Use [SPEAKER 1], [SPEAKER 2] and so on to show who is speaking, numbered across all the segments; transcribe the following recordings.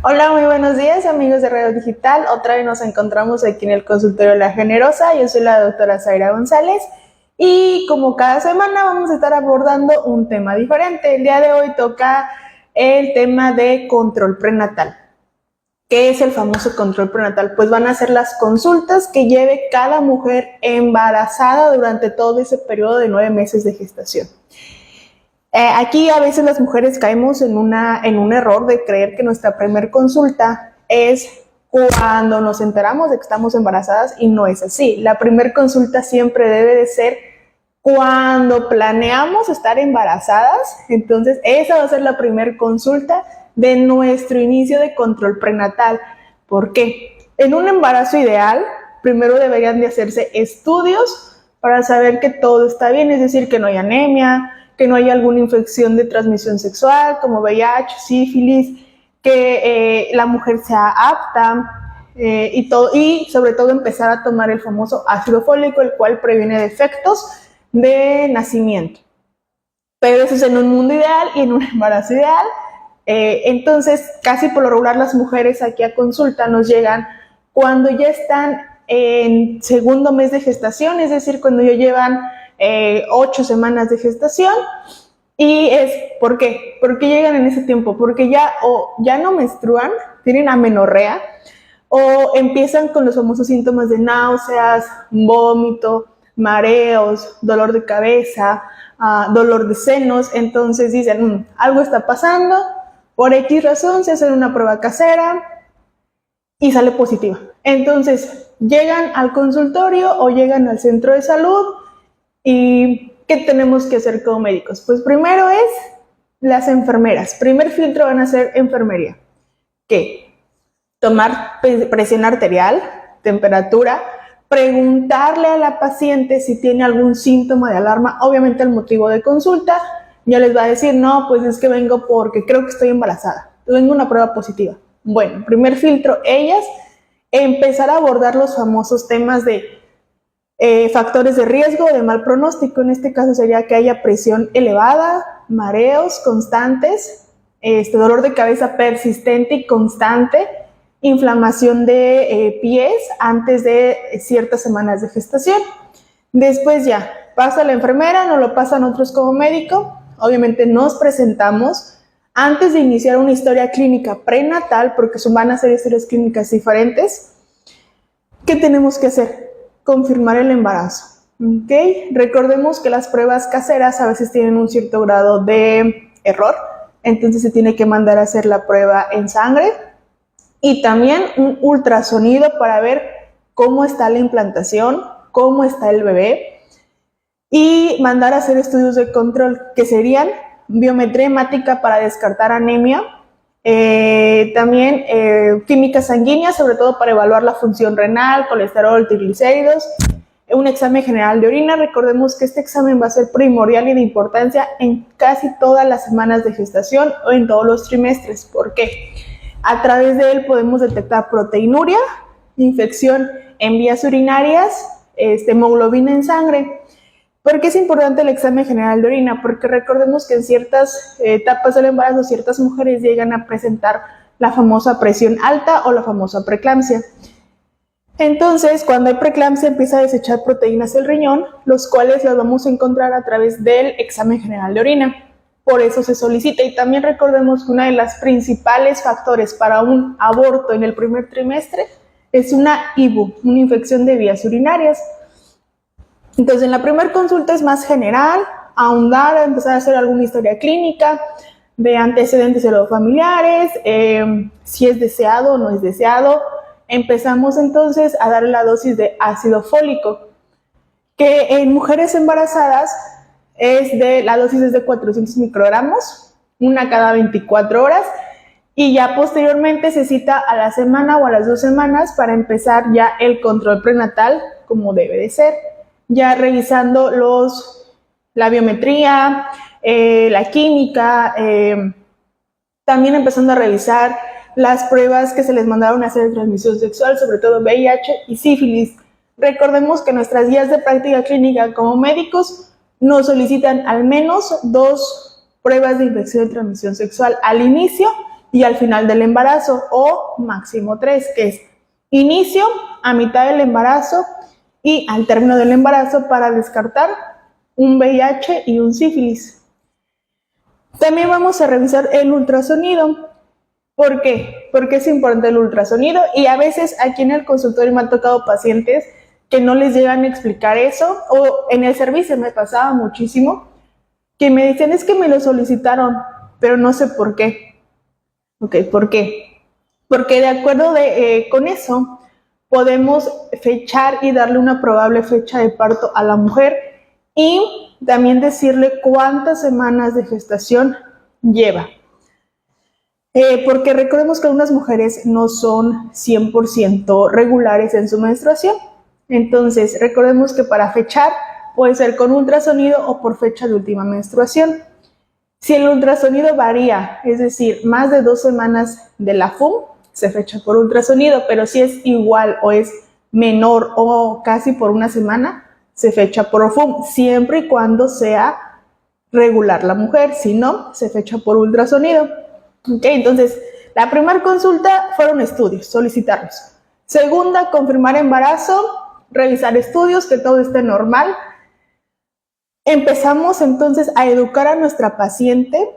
[SPEAKER 1] Hola, muy buenos días amigos de Radio Digital. Otra vez nos encontramos aquí en el consultorio de La Generosa. Yo soy la doctora Zaira González y como cada semana vamos a estar abordando un tema diferente. El día de hoy toca el tema de control prenatal. ¿Qué es el famoso control prenatal? Pues van a ser las consultas que lleve cada mujer embarazada durante todo ese periodo de 9 meses de gestación. Aquí a veces las mujeres caemos en un error de creer que nuestra primer consulta es cuando nos enteramos de que estamos embarazadas y no es así. La primer consulta siempre debe de ser cuando planeamos estar embarazadas. Entonces esa va a ser la primer consulta de nuestro inicio de control prenatal. ¿Por qué? En un embarazo ideal, primero deberían de hacerse estudios para saber que todo está bien, es decir, que no hay anemia, que no haya alguna infección de transmisión sexual como VIH, sífilis, que la mujer sea apta y sobre todo empezar a tomar el famoso ácido fólico, el cual previene defectos de nacimiento. Pero eso es en un mundo ideal y en un embarazo ideal. Entonces, casi por lo regular las mujeres aquí a consulta nos llegan cuando ya están en segundo mes de gestación, es decir, cuando ya llevan 8 semanas de gestación. ¿Y por qué? ¿Por qué llegan en ese tiempo? Porque ya no menstruan, tienen amenorrea, o empiezan con los famosos síntomas de náuseas, vómito, mareos, dolor de cabeza, dolor de senos. Entonces dicen, algo está pasando, por X razón se hacen una prueba casera y sale positiva. Entonces llegan al consultorio o llegan al centro de salud. ¿Y qué tenemos que hacer como médicos? Pues primero es las enfermeras. Primer filtro van a ser enfermería. ¿Qué? Tomar presión arterial, temperatura, preguntarle a la paciente si tiene algún síntoma de alarma, obviamente el motivo de consulta. Ya les va a decir, no, pues es que vengo porque creo que estoy embarazada. Tengo una prueba positiva. Bueno, primer filtro, ellas empezar a abordar los famosos temas de factores de riesgo, de mal pronóstico. En este caso sería que haya presión elevada, mareos constantes, dolor de cabeza persistente y constante, inflamación de pies antes de ciertas semanas de gestación. Después ya pasa la enfermera, nos lo pasan otros como médico. Obviamente nos presentamos antes de iniciar una historia clínica prenatal, porque van a ser historias clínicas diferentes. ¿Qué tenemos que hacer? Confirmar el embarazo. ¿Okay? Recordemos que las pruebas caseras a veces tienen un cierto grado de error, entonces se tiene que mandar a hacer la prueba en sangre y también un ultrasonido para ver cómo está la implantación, cómo está el bebé, y mandar a hacer estudios de control que serían biometría hemática para descartar anemia, también química sanguínea, sobre todo para evaluar la función renal, colesterol, triglicéridos, un examen general de orina. Recordemos que este examen va a ser primordial y de importancia en casi todas las semanas de gestación o en todos los trimestres. ¿Por qué? A través de él podemos detectar proteinuria, infección en vías urinarias, hemoglobina en sangre. ¿Por qué es importante el examen general de orina? Porque recordemos que en ciertas etapas del embarazo ciertas mujeres llegan a presentar la famosa presión alta o la famosa preeclampsia. Entonces, cuando hay preeclampsia empieza a desechar proteínas del riñón, los cuales las vamos a encontrar a través del examen general de orina. Por eso se solicita. Y también recordemos que uno de los principales factores para un aborto en el primer trimestre es una IBU, una infección de vías urinarias. Entonces, en la primera consulta es más general, ahondar, empezar a hacer alguna historia clínica, de antecedentes familiares, si es deseado o no es deseado. Empezamos entonces a darle la dosis de ácido fólico, que en mujeres embarazadas la dosis es de 400 microgramos, una cada 24 horas, y ya posteriormente se cita a la semana o a las 2 semanas para empezar ya el control prenatal como debe de ser. Ya revisando la biometría, la química, también empezando a revisar las pruebas que se les mandaron a hacer de transmisión sexual, sobre todo VIH y sífilis. Recordemos que nuestras guías de práctica clínica como médicos nos solicitan al menos 2 pruebas de infección de transmisión sexual al inicio y al final del embarazo, o máximo 3, que es inicio, a mitad del embarazo y al término del embarazo para descartar un VIH y un sífilis. También vamos a revisar el ultrasonido. ¿Por qué? Porque es importante el ultrasonido y a veces aquí en el consultorio me han tocado pacientes que no les llegan a explicar eso, o en el servicio me pasaba muchísimo, que me dicen es que me lo solicitaron, pero no sé por qué. Ok, ¿por qué? Porque de acuerdo con eso podemos fechar y darle una probable fecha de parto a la mujer y también decirle cuántas semanas de gestación lleva. Porque recordemos que algunas mujeres no son 100% regulares en su menstruación. Entonces, recordemos que para fechar puede ser con ultrasonido o por fecha de última menstruación. Si el ultrasonido varía, es decir, más de 2 semanas de la FUM, se fecha por ultrasonido, pero si es igual o es menor o casi por una semana, se fecha por FUM, siempre y cuando sea regular la mujer, si no, se fecha por ultrasonido. Okay, entonces, la primera consulta fueron estudios, solicitarlos. Segunda, confirmar embarazo, revisar estudios, que todo esté normal. Empezamos entonces a educar a nuestra paciente,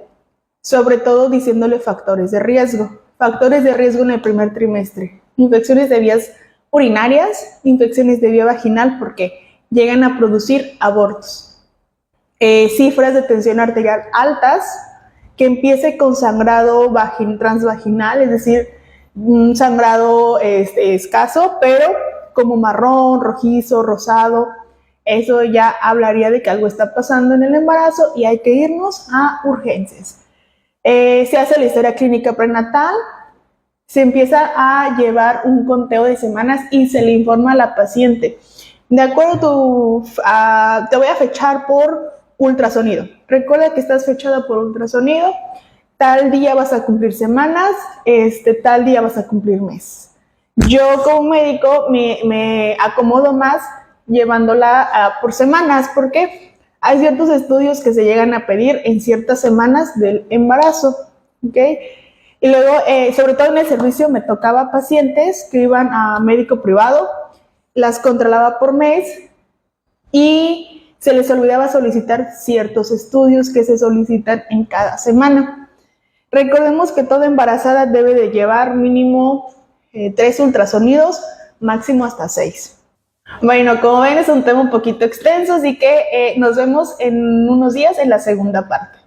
[SPEAKER 1] sobre todo diciéndole factores de riesgo. Factores de riesgo en el primer trimestre. Infecciones de vías urinarias, infecciones de vía vaginal, porque llegan a producir abortos. Cifras de tensión arterial altas, que empiece con sangrado transvaginal, es decir, un sangrado escaso, pero como marrón, rojizo, rosado. Eso ya hablaría de que algo está pasando en el embarazo y hay que irnos a urgencias. Se hace la historia clínica prenatal, se empieza a llevar un conteo de semanas y se le informa a la paciente. De acuerdo, te voy a fechar por ultrasonido. Recuerda que estás fechada por ultrasonido, tal día vas a cumplir semanas, tal día vas a cumplir mes. Yo como médico me acomodo más llevándola por semanas, porque hay ciertos estudios que se llegan a pedir en ciertas semanas del embarazo, ¿ok? Y luego, sobre todo en el servicio, me tocaba pacientes que iban a médico privado, las controlaba por mes y se les olvidaba solicitar ciertos estudios que se solicitan en cada semana. Recordemos que toda embarazada debe de llevar mínimo 3 ultrasonidos, máximo hasta 6. Bueno, como ven es un tema un poquito extenso, así que nos vemos en unos días en la segunda parte.